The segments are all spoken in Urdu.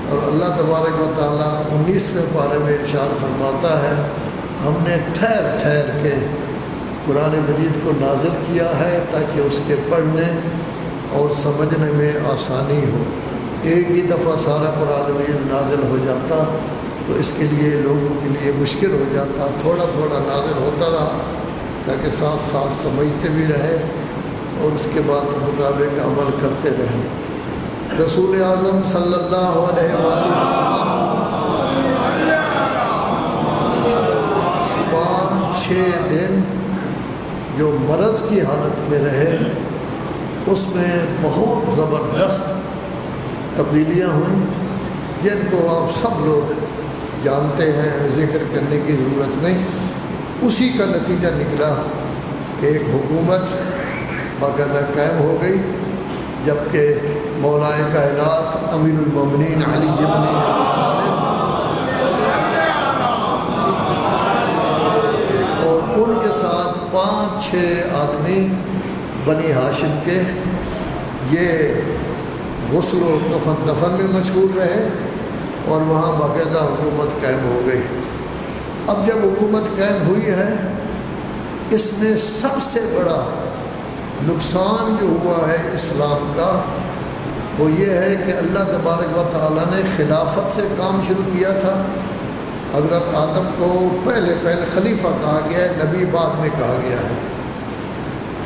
اور اللہ تبارک و تعالیٰ 19ویں پارے میں ارشاد فرماتا ہے ہم نے ٹھہر ٹھہر کے قرآن مجید کو نازل کیا ہے تاکہ اس کے پڑھنے اور سمجھنے میں آسانی ہو۔ ایک ہی دفعہ سارا قرآن مجید نازل ہو جاتا تو اس کے لیے لوگوں کے لیے مشکل ہو جاتا، تھوڑا تھوڑا نازل ہوتا رہا تاکہ ساتھ ساتھ سمجھتے بھی رہے اور اس کے بعد مطابق عمل کرتے رہیں۔ رسول اعظم صلی اللہ علیہ وآلہ وسلم 5-6 دن جو مرض کی حالت میں رہے اس میں بہت زبردست تبدیلیاں ہوئیں جن کو آپ سب لوگ جانتے ہیں، ذکر کرنے کی ضرورت نہیں۔ اسی کا نتیجہ نکلا کہ ایک حکومت باقاعدہ قائم ہو گئی، جبکہ مولائے کائنات امیر المومنین علی بن ابی طالب اور ان کے ساتھ 5-6 آدمی بنی ہاشم کے یہ غسل و کفن دفن میں مشغول رہے اور وہاں باقاعدہ حکومت قائم ہو گئی۔ اب جب حکومت قائم ہوئی ہے اس میں سب سے بڑا نقصان جو ہوا ہے اسلام کا وہ یہ ہے کہ اللہ تبارک و تعالیٰ نے خلافت سے کام شروع کیا تھا۔ حضرت آدم کو پہلے خلیفہ کہا گیا ہے، نبی بعد میں کہا گیا ہے۔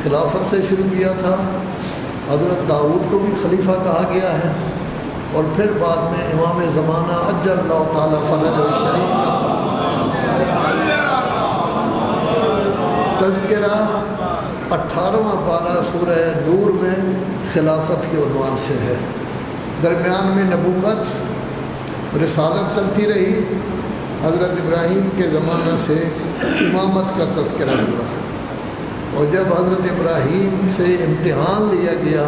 خلافت سے شروع کیا تھا، حضرت داؤد کو بھی خلیفہ کہا گیا ہے، اور پھر بعد میں امام زمانہ عجل اللہ تعالیٰ فرجہ الشریف کا تذکرہ 18واں پارہ سورہ نور میں خلافت کے عنوان سے ہے۔ درمیان میں نبوت رسالت چلتی رہی، حضرت ابراہیم کے زمانہ سے امامت کا تذکرہ ہوا، اور جب حضرت ابراہیم سے امتحان لیا گیا،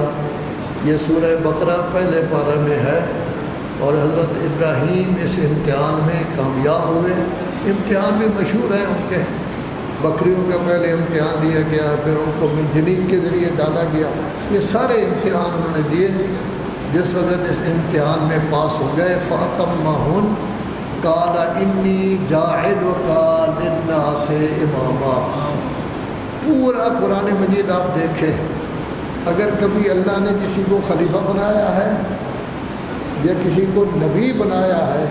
یہ سورہ بقرہ پہلے پارہ میں ہے، اور حضرت ابراہیم اس امتحان میں کامیاب ہوئے۔ امتحان بھی مشہور ہے ان کے، بکریوں کا پہلے امتحان لیا گیا، پھر ان کو منجنیق کے ذریعے ڈالا گیا، یہ سارے امتحان انہوں نے دیے۔ جس وقت اس امتحان میں پاس ہو گئے فَأَتَمَّهُنَّ قَالَ إِنِّي جَاعِلُكَ لِلنَّاسِ إِمَامًا۔ پورا قرآن مجید آپ دیکھیں، اگر کبھی اللہ نے کسی کو خلیفہ بنایا ہے یا کسی کو نبی بنایا ہے،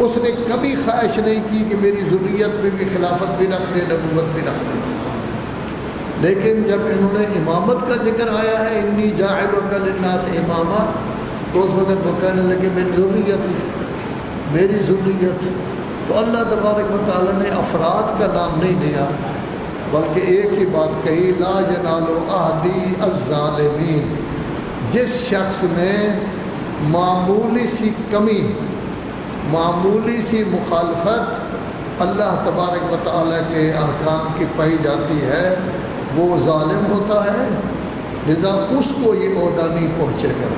اس نے کبھی خواہش نہیں کی کہ میری ذریت میں بھی خلافت بھی رکھ دے، نبوت بھی رکھ دے۔ لیکن جب انہوں نے امامت کا ذکر آیا ہے انی جاعلک للناس اماما، تو اس وقت وہ کہنے لگے میری ذریت۔ تو اللہ تبارک و تعالیٰ نے افراد کا نام نہیں لیا بلکہ ایک ہی بات کہی، لا ینال عہدی الظالمین۔ جس شخص میں معمولی سی کمی، معمولی سی مخالفت اللہ تبارک و تعالیٰ کے احکام کی پائی جاتی ہے وہ ظالم ہوتا ہے، لذا اس کو یہ عہدہ نہیں پہنچے گا۔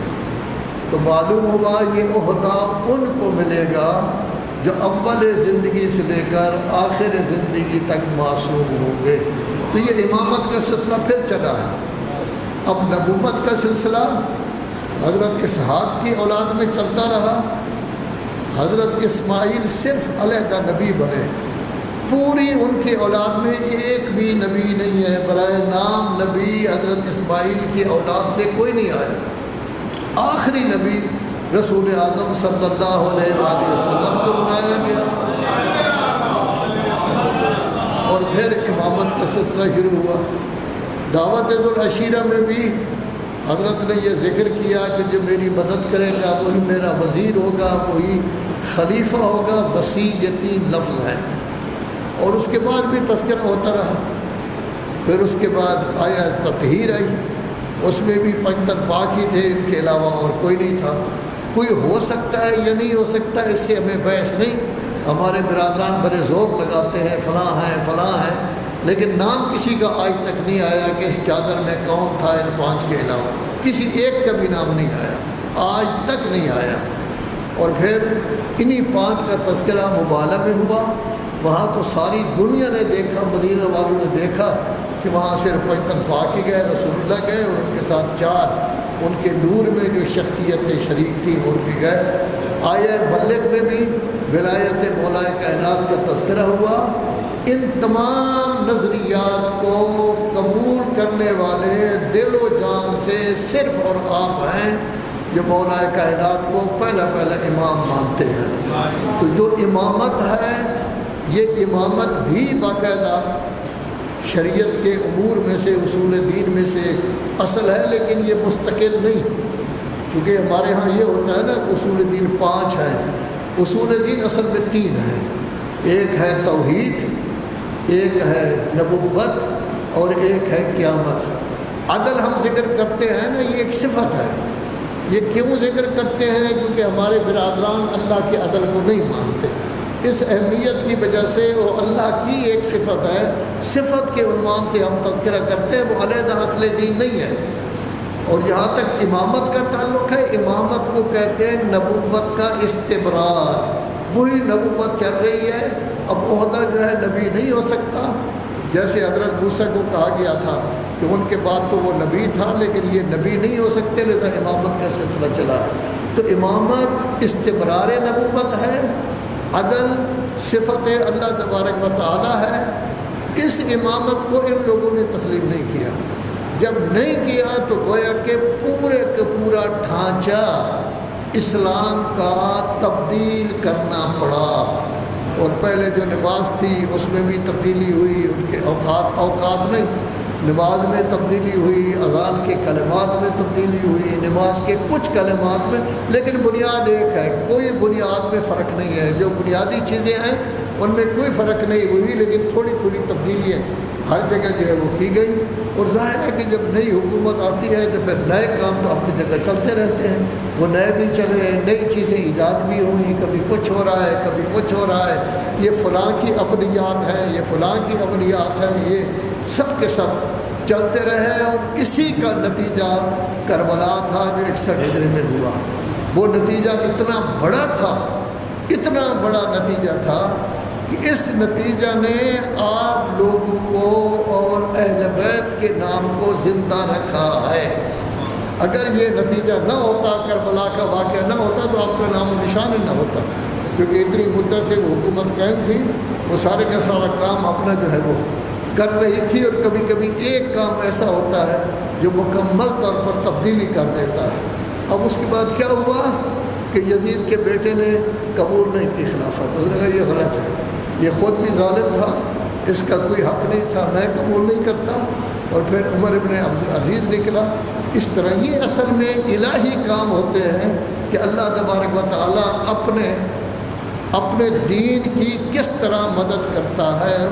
تو معلوم ہوا یہ عہدہ ان کو ملے گا جو اول زندگی سے لے کر آخر زندگی تک معصوم ہوں گے۔ تو یہ امامت کا سلسلہ پھر چلا ہے۔ اب نبوت کا سلسلہ حضرت اسحاق کی اولاد میں چلتا رہا۔ حضرت اسماعیل صرف علیحدہ نبی بنے، پوری ان کی اولاد میں ایک بھی نبی نہیں ہے، برائے نام نبی حضرت اسماعیل کی اولاد سے کوئی نہیں آیا۔ آخری نبی رسول اعظم صلی اللہ علیہ وآلہ وسلم کو بنایا گیا، اور پھر امامت کا سلسلہ شروع ہوا۔ دعوت العشیرہ میں بھی حضرت نے یہ ذکر کیا کہ جو میری مدد کرے گا وہی میرا وزیر ہوگا، وہی خلیفہ ہوگا، وصیتی لفظ ہے۔ اور اس کے بعد بھی تذکرہ ہوتا رہا۔ پھر اس کے بعد آیا تطہیر آئی، اس میں بھی پنجتن پاک ہی تھے، ان کے علاوہ اور کوئی نہیں تھا۔ کوئی ہو سکتا ہے یا نہیں ہو سکتا اس سے ہمیں بحث نہیں، ہمارے برادران بڑے زور لگاتے ہیں فلاں ہیں، لیکن نام کسی کا آج تک نہیں آیا کہ اس چادر میں کون تھا ان 5 کے علاوہ، کسی ایک کا بھی نام نہیں آیا، آج تک نہیں آیا۔ اور پھر انہی 5 کا تذکرہ مبالغہ میں ہوا۔ وہاں تو ساری دنیا نے دیکھا، مدینہ والوں نے دیکھا کہ وہاں صرف پنجتن پاک ہی گئے، رسول اللہ گئے، اور ان کے ساتھ 4 ان کے نور میں جو شخصیت شریک تھی وہ ان کے گئے۔ آیہ بلغ میں بھی ولایت مولا کائنات کا تذکرہ ہوا۔ ان تمام نظریات کو قبول کرنے والے دل و جان سے صرف اور آپ ہیں جو مولا کائنات کو پہلا امام مانتے ہیں۔ تو جو امامت ہے یہ امامت بھی باقاعدہ شریعت کے امور میں سے، اصول دین میں سے اصل ہے، لیکن یہ مستقل نہیں، کیونکہ ہمارے ہاں یہ ہوتا ہے نا اصول دین 5 ہیں۔ اصول دین اصل میں 3 ہیں، ایک ہے توحید، ایک ہے نبوت اور ایک ہے قیامت۔ عدل ہم ذکر کرتے ہیں نا، یہ ایک صفت ہے۔ یہ کیوں ذکر کرتے ہیں؟ کیونکہ ہمارے برادران اللہ کے عدل کو نہیں مانتے۔ اس اہمیت کی وجہ سے وہ اللہ کی ایک صفت ہے، صفت کے عنوان سے ہم تذکرہ کرتے ہیں، وہ علیحدہ اصل دین نہیں ہے۔ اور جہاں تک امامت کا تعلق ہے، امامت کو کہتے ہیں نبوت کا استبرار، وہی نبوت چل رہی ہے۔ اب عہدہ جو ہے نبی نہیں ہو سکتا، جیسے حضرت موسیٰ کو کہا گیا تھا کہ ان کے بعد تو وہ نبی تھا لیکن یہ نبی نہیں ہو سکتے، لہذا امامت کا سلسلہ چلا ہے۔ تو امامت استمرار نبوت ہے، عدل صفت اللہ تبارک و تعالی ہے۔ اس امامت کو ان لوگوں نے تسلیم نہیں کیا۔ جب نہیں کیا تو گویا کہ پورے کا پورا ڈھانچہ اسلام کا تبدیل کرنا پڑا۔ اور پہلے جو نماز تھی اس میں بھی تبدیلی ہوئی، ان کے اوقات نہیں، نماز میں تبدیلی ہوئی، اذان کے کلمات میں تبدیلی ہوئی، نماز کے کچھ کلمات میں، لیکن بنیاد ایک ہے، کوئی بنیاد میں فرق نہیں ہے۔ جو بنیادی چیزیں ہیں ان میں کوئی فرق نہیں ہوئی، لیکن تھوڑی تھوڑی تبدیلیاں ہر جگہ جو ہے وہ کی گئی۔ اور ظاہر ہے کہ جب نئی حکومت آتی ہے تو پھر نئے کام تو اپنی جگہ چلتے رہتے ہیں، وہ نئے بھی چلے، نئی چیزیں ایجاد بھی ہوئی، کبھی کچھ ہو رہا ہے کبھی کچھ ہو رہا ہے، یہ فلاں کی عملیات ہیں، یہ فلاں کی عملیات ہیں، یہ سب کے سب چلتے رہے۔ اور اسی کا نتیجہ کربلا تھا جو 61 ہجری میں ہوا۔ وہ نتیجہ اتنا بڑا تھا، اتنا بڑا نتیجہ تھا کہ اس نتیجہ نے آپ لوگوں کو اور اہل بیت کے نام کو زندہ رکھا ہے۔ اگر یہ نتیجہ نہ ہوتا، کربلا کا واقعہ نہ ہوتا، تو آپ کا نام و نشان ہی نہ ہوتا، کیونکہ اتنی مدت سے وہ حکومت قائم تھی، وہ سارے کا سارا کام اپنا جو ہے وہ کر رہی تھی۔ اور کبھی کبھی ایک کام ایسا ہوتا ہے جو مکمل طور پر تبدیلی کر دیتا ہے۔ اب اس کے بعد کیا ہوا کہ یزید کے بیٹے نے قبول نہیں کی خلافت، اس نے کہا یہ غلط ہے، یہ خود بھی ظالم تھا، اس کا کوئی حق نہیں تھا، میں قبول نہیں کرتا۔ اور پھر عمر ابن عبدالعزیز نکلا۔ اس طرح یہ اصل میں الہی کام ہوتے ہیں کہ اللہ تبارک و تعالیٰ اپنے دین کی کس طرح مدد کرتا ہے۔